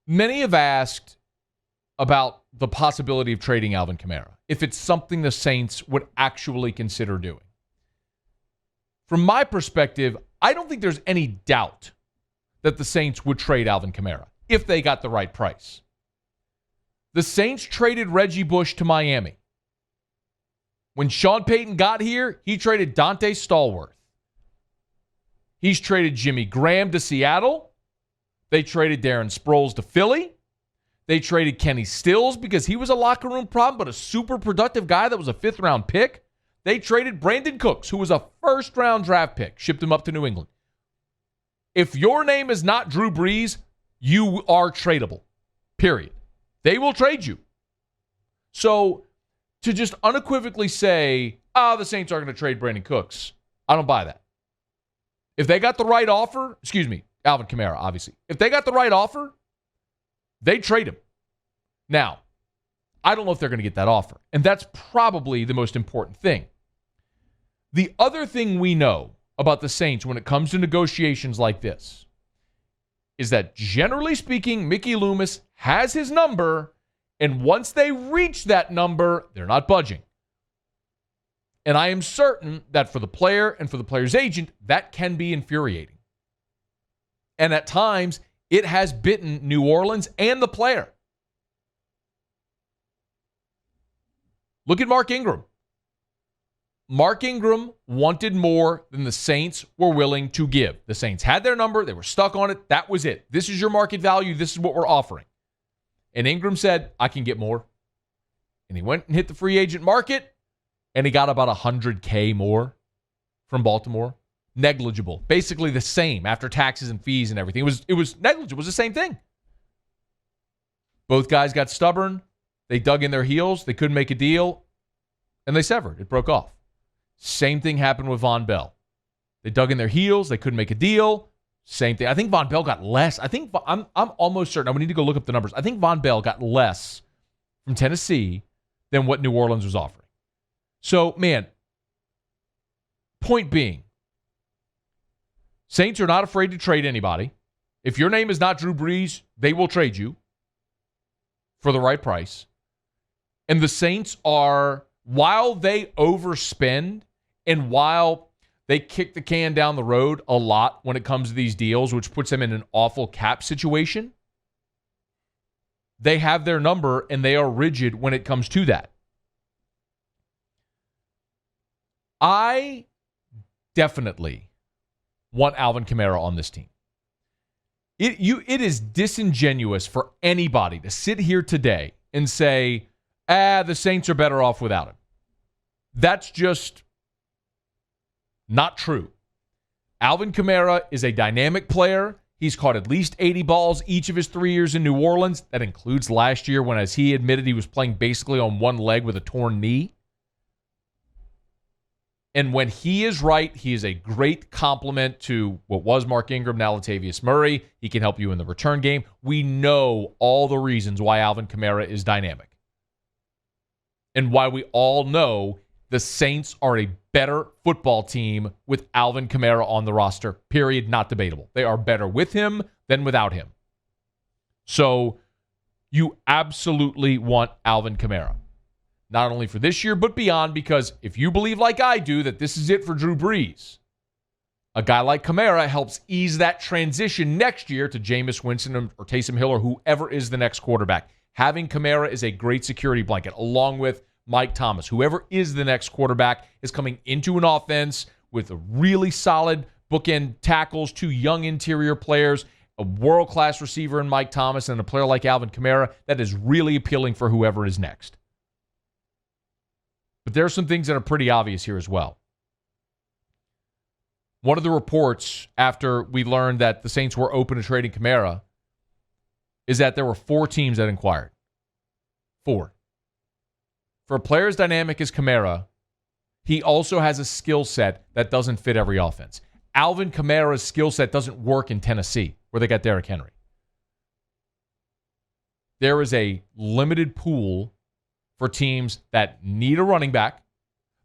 Many have asked about the possibility of trading Alvin Kamara, if it's something the Saints would actually consider doing. From my perspective, I don't think there's any doubt that the Saints would trade Alvin Kamara if they got the right price. The Saints traded Reggie Bush to Miami. When Sean Payton got here, he traded Dante Stallworth. He's traded Jimmy Graham to Seattle. They traded Darren Sproles to Philly. They traded Kenny Stills because he was a locker room problem, but a super productive guy that was a fifth-round pick. They traded Brandon Cooks, who was a first-round draft pick, shipped him up to New England. If your name is not Drew Brees, you are tradable, period. They will trade you. So to just unequivocally say, the Saints are going to trade Brandon Cooks, I don't buy that. If they got the right offer, Alvin Kamara, obviously. If they got the right offer, they trade him. Now, I don't know if they're going to get that offer. And that's probably the most important thing. The other thing we know about the Saints when it comes to negotiations like this is that, generally speaking, Mickey Loomis has his number, and once they reach that number, they're not budging. And I am certain that for the player and for the player's agent, that can be infuriating. And at times, it has bitten New Orleans and the player. Look at Mark Ingram. Mark Ingram wanted more than the Saints were willing to give. The Saints had their number. They were stuck on it. That was it. This is your market value. This is what we're offering. And Ingram said, I can get more. And he went and hit the free agent market, and he got about $100K more from Baltimore. Negligible. Basically the same after taxes and fees and everything. It was negligible. It was the same thing. Both guys got stubborn. They dug in their heels. They couldn't make a deal, and they severed. It broke off. Same thing happened with Von Bell. They dug in their heels. They couldn't make a deal. Same thing. I think Von Bell got less. I'm almost certain. I need to go look up the numbers. I think Von Bell got less from Tennessee than what New Orleans was offering. So, man, point being, Saints are not afraid to trade anybody. If your name is not Drew Brees, they will trade you for the right price. And the Saints are, while they overspend and while they kick the can down the road a lot when it comes to these deals, which puts them in an awful cap situation, they have their number and they are rigid when it comes to that. I definitely want Alvin Kamara on this team. It is disingenuous for anybody to sit here today and say, the Saints are better off without him. That's just not true. Alvin Kamara is a dynamic player. He's caught at least 80 balls each of his 3 years in New Orleans. That includes last year when, as he admitted, he was playing basically on one leg with a torn knee. And when he is right, he is a great complement to what was Mark Ingram, now Latavius Murray. He can help you in the return game. We know all the reasons why Alvin Kamara is dynamic. And why we all know the Saints are a better football team with Alvin Kamara on the roster. Period. Not debatable. They are better with him than without him. So you absolutely want Alvin Kamara. Not only for this year, but beyond, because if you believe like I do that this is it for Drew Brees, a guy like Kamara helps ease that transition next year to Jameis Winston or Taysom Hill or whoever is the next quarterback. Having Kamara is a great security blanket, along with Mike Thomas. Whoever is the next quarterback is coming into an offense with a really solid bookend tackles, two young interior players, a world-class receiver in Mike Thomas, and a player like Alvin Kamara. That is really appealing for whoever is next. But there are some things that are pretty obvious here as well. One of the reports after we learned that the Saints were open to trading Kamara is that there were 4 teams that inquired. 4. For a player as dynamic as Kamara, he also has a skill set that doesn't fit every offense. Alvin Kamara's skill set doesn't work in Tennessee, where they got Derrick Henry. There is a limited pool for teams that need a running back,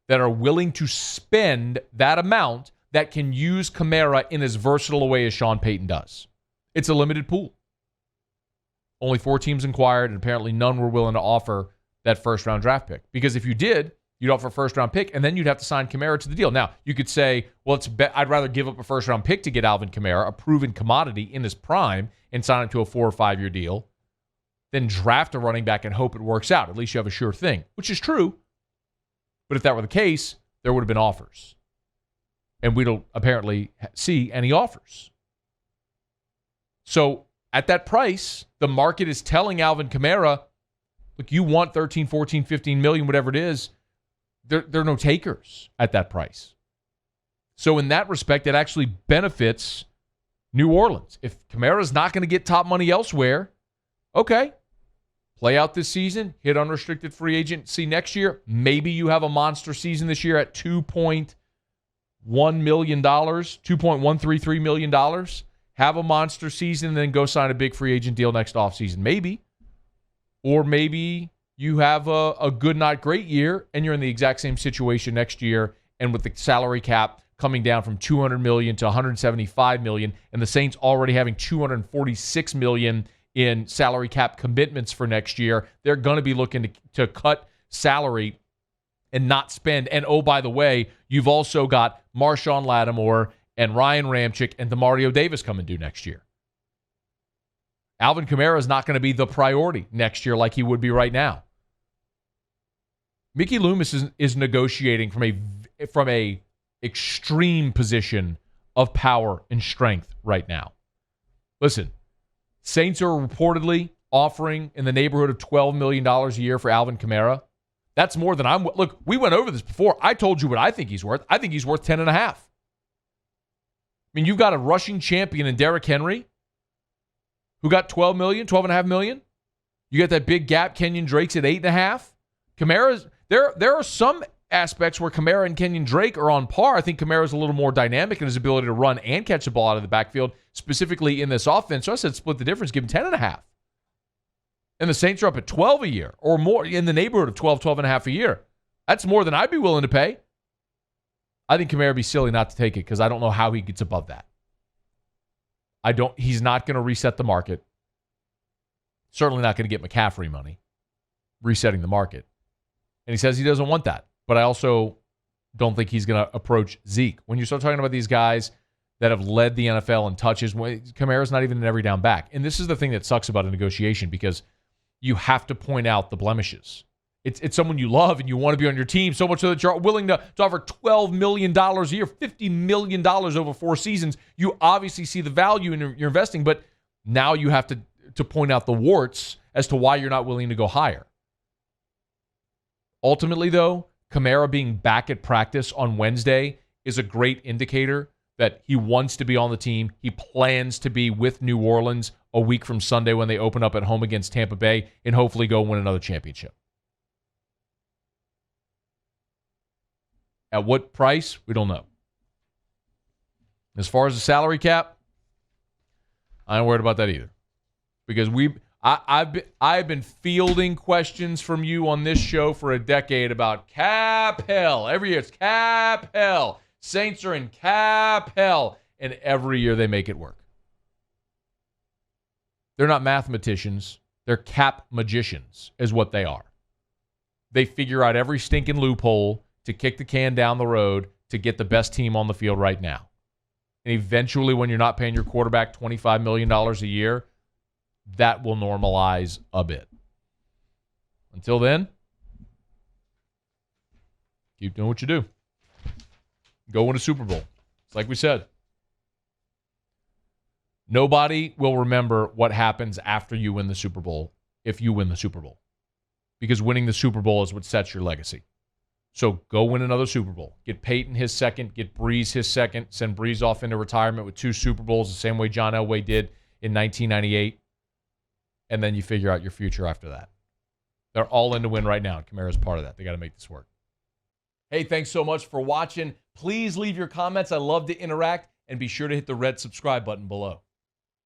that are willing to spend that amount, that can use Kamara in as versatile a way as Sean Payton does. It's a limited pool. only 4 teams inquired, and apparently none were willing to offer that first-round draft pick. Because if you did, you'd offer a first-round pick, and then you'd have to sign Kamara to the deal. Now, you could say, well, I'd rather give up a first-round pick to get Alvin Kamara, a proven commodity in his prime, and sign him to a 4 or 5 year deal, than draft a running back and hope it works out. At least you have a sure thing, which is true. But if that were the case, there would have been offers. And we don't apparently see any offers. So at that price, the market is telling Alvin Kamara, look, you want 13, 14, 15 million, whatever it is. There are no takers at that price. So in that respect, it actually benefits New Orleans. If Kamara's not going to get top money elsewhere, okay, play out this season, hit unrestricted free agency next year. Maybe you have a monster season this year at $2.1 million, $2.133 million. Have a monster season and then go sign a big free agent deal next offseason. Maybe. Or maybe you have a good, not great year, and you're in the exact same situation next year, and with the salary cap coming down from $200 million to $175 million, and the Saints already having $246 million in salary cap commitments for next year, they're going to be looking to cut salary and not spend. And oh, by the way, you've also got Marshawn Lattimore and Ryan Ramczyk and DeMario Davis coming due next year. Alvin Kamara is not going to be the priority next year like he would be right now. Mickey Loomis is negotiating from a extreme position of power and strength right now. Listen, Saints are reportedly offering in the neighborhood of $12 million a year for Alvin Kamara. That's more than look, we went over this before. I told you what I think he's worth. I think he's worth 10.5. I mean, you've got a rushing champion in Derrick Henry who got $12 million, $12.5 million. You got that big gap. Kenyon Drake's at 8.5. Kamara's there are some aspects where Kamara and Kenyon Drake are on par. I think Kamara's a little more dynamic in his ability to run and catch the ball out of the backfield, specifically in this offense. So I said split the difference, give him 10.5. And the Saints are up at 12 a year or more, in the neighborhood of 12.5 a year. That's more than I'd be willing to pay. I think Kamara would be silly not to take it because I don't know how he gets above that. He's not going to reset the market. Certainly not going to get McCaffrey money resetting the market. And he says he doesn't want that. But I also don't think he's going to approach Zeke. When you start talking about these guys that have led the NFL in touches, Kamara's not even an every down back. And this is the thing that sucks about a negotiation because you have to point out the blemishes. It's someone you love and you want to be on your team so much so that you're willing to offer $12 million a year, $50 million over 4 seasons. You obviously see the value in your investing, but now you have to point out the warts as to why you're not willing to go higher. Ultimately, though, Kamara being back at practice on Wednesday is a great indicator that he wants to be on the team. He plans to be with New Orleans a week from Sunday when they open up at home against Tampa Bay and hopefully go win another championship. At what price? We don't know. As far as the salary cap, I ain't worried about that either. Because I've been fielding questions from you on this show for a decade about cap hell. Every year it's cap hell. Saints are in cap hell. And every year they make it work. They're not mathematicians. They're cap magicians is what they are. They figure out every stinking loophole to kick the can down the road to get the best team on the field right now. And eventually, when you're not paying your quarterback $25 million a year, that will normalize a bit. Until then, keep doing what you do. Go win a Super Bowl. It's like we said. Nobody will remember what happens after you win the Super Bowl if you win the Super Bowl. Because winning the Super Bowl is what sets your legacy. So go win another Super Bowl. Get Peyton his second. Get Breeze his second. Send Breeze off into retirement with 2 Super Bowls the same way John Elway did in 1998. And then you figure out your future after that. They're all in to win right now. And Kamara's part of that. They got to make this work. Hey, thanks so much for watching. Please leave your comments. I love to interact. And be sure to hit the red subscribe button below.